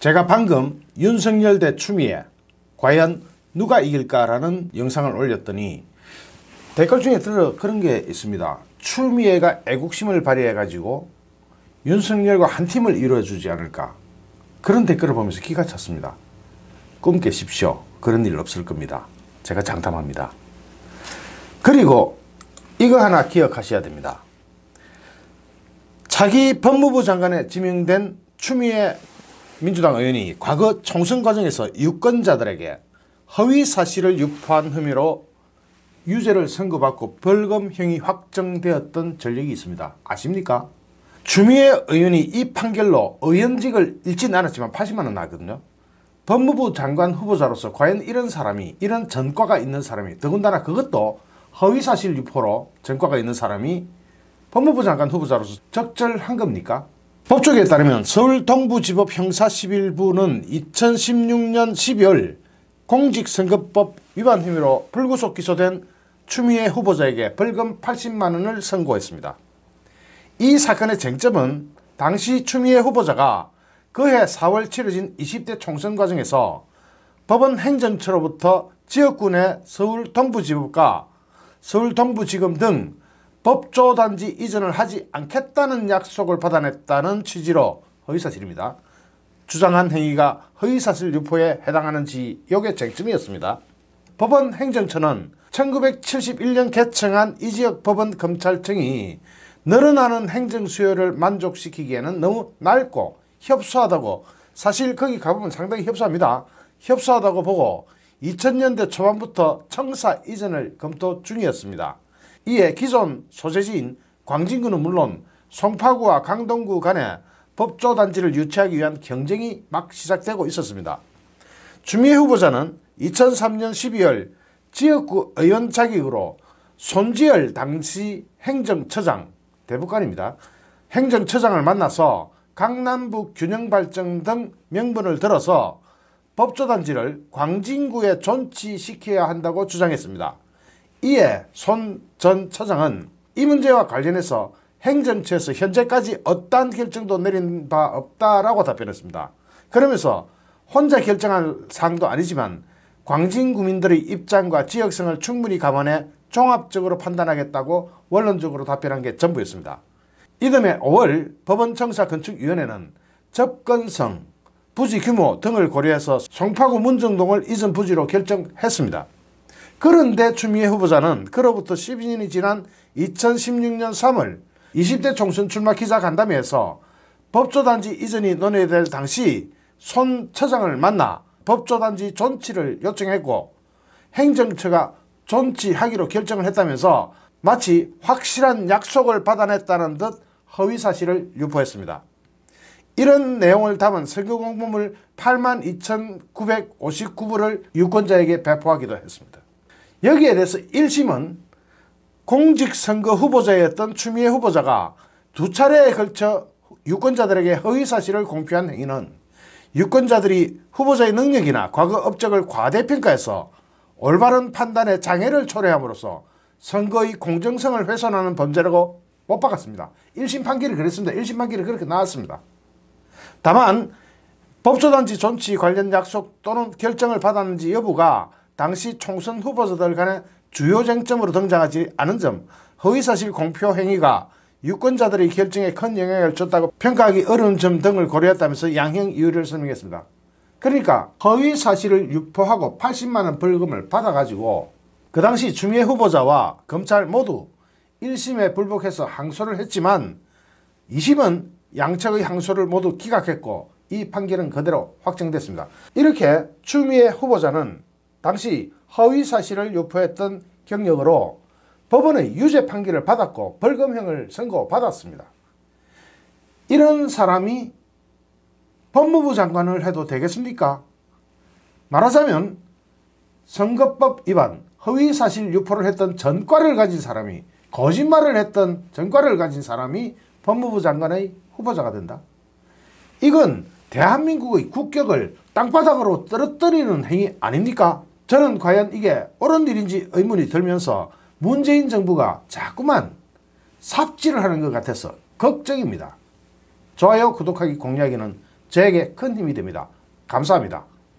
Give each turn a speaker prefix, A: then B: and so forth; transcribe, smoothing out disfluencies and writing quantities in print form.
A: 제가 방금 윤석열 대 추미애 과연 누가 이길까라는 영상을 올렸더니 댓글 중에 그런 게 있습니다. 추미애가 애국심을 발휘해 가지고 윤석열과 한 팀을 이루어주지 않을까, 그런 댓글을 보면서 기가 찼습니다. 꿈 깨십시오. 그런 일 없을 겁니다. 제가 장담합니다. 그리고 이거 하나 기억하셔야 됩니다. 차기 법무부 장관에 지명된 추미애 민주당 의원이 과거 총선 과정에서 유권자들에게 허위 사실을 유포한 혐의로 유죄를 선고받고 벌금형이 확정되었던 전력이 있습니다. 아십니까? 추미애 의원이 이 판결로 의원직을 잃지는 않았지만 80만 원 나거든요. 법무부 장관 후보자로서 과연 이런 사람이, 이런 전과가 있는 사람이, 더군다나 그것도 허위사실 유포로 전과가 있는 사람이 법무부 장관 후보자로서 적절한 겁니까? 법조계에 따르면 서울 동부지법 형사 11부는 2016년 12월 공직선거법 위반 혐의로 불구속 기소된 추미애 후보자에게 벌금 80만 원을 선고했습니다. 이 사건의 쟁점은 당시 추미애 후보자가 그해 4월 치러진 20대 총선 과정에서 법원 행정처로부터 지역군의 서울 동부지법과 서울 동부지검 등 법조단지 이전을 하지 않겠다는 약속을 받아냈다는 취지로 허위사실입니다. 주장한 행위가 허위사실 유포에 해당하는지 이게 쟁점이었습니다. 법원 행정처는 1971년 개청한 이 지역 법원 검찰청이 늘어나는 행정 수요를 만족시키기에는 너무 넓고 협소하다고, 사실 거기 가보면 상당히 협소합니다. 협소하다고 보고 2000년대 초반부터 청사 이전을 검토 중이었습니다. 이에 기존 소재지인 광진구는 물론 송파구와 강동구 간에 법조단지를 유치하기 위한 경쟁이 막 시작되고 있었습니다. 추미애 후보자는 2003년 12월 지역구 의원 자격으로 손지열 당시 행정처장, 대법관입니다. 행정처장을 만나서 강남북 균형발전 등 명분을 들어서 법조단지를 광진구에 존치시켜야 한다고 주장했습니다. 이에 손 전 처장은 이 문제와 관련해서 행정처에서 현재까지 어떠한 결정도 내린 바 없다라고 답변했습니다. 그러면서 혼자 결정할 사항도 아니지만 광진구민들의 입장과 지역성을 충분히 감안해 종합적으로 판단하겠다고 원론적으로 답변한 게 전부였습니다. 이듬해 5월 법원청사건축위원회는 접근성, 부지 규모 등을 고려해서 송파구 문정동을 이전 부지로 결정했습니다. 그런데 추미애 후보자는 그로부터 12년이 지난 2016년 3월 20대 총선 출마 기자간담회에서 법조단지 이전이 논의될 당시 손 처장을 만나 법조단지 존치를 요청했고 행정처가 존치하기로 결정을 했다면서 마치 확실한 약속을 받아냈다는 듯 허위사실을 유포했습니다. 이런 내용을 담은 선거공보물 82,959부를 유권자에게 배포하기도 했습니다. 여기에 대해서 1심은 공직선거 후보자였던 추미애 후보자가 두 차례에 걸쳐 유권자들에게 허위사실을 공표한 행위는 유권자들이 후보자의 능력이나 과거 업적을 과대평가해서 올바른 판단에 장애를 초래함으로써 선거의 공정성을 훼손하는 범죄라고 못 박았습니다. 1심 판결이 그랬습니다. 1심 판결이 그렇게 나왔습니다. 다만 법조단지 존치 관련 약속 또는 결정을 받았는지 여부가 당시 총선 후보자들 간의 주요 쟁점으로 등장하지 않은 점, 허위사실 공표 행위가 유권자들의 결정에 큰 영향을 줬다고 평가하기 어려운 점 등을 고려했다면서 양형 이유를 설명했습니다. 그러니까 허위사실을 유포하고 80만 원 벌금을 받아가지고 그 당시 추미애 후보자와 검찰 모두 1심에 불복해서 항소를 했지만 2심은 양측의 항소를 모두 기각했고 이 판결은 그대로 확정됐습니다. 이렇게 추미애 후보자는 당시 허위사실을 유포했던 경력으로 법원의 유죄 판결을 받았고 벌금형을 선고받았습니다. 이런 사람이 법무부 장관을 해도 되겠습니까? 말하자면 선거법 위반, 허위사실 유포를 했던 전과를 가진 사람이, 거짓말을 했던 전과를 가진 사람이 법무부 장관의 후보자가 된다. 이건 대한민국의 국격을 땅바닥으로 떨어뜨리는 행위 아닙니까? 저는 과연 이게 옳은 일인지 의문이 들면서 문재인 정부가 자꾸만 삽질을 하는 것 같아서 걱정입니다. 좋아요, 구독하기, 공유하기는 저에게 큰 힘이 됩니다. 감사합니다.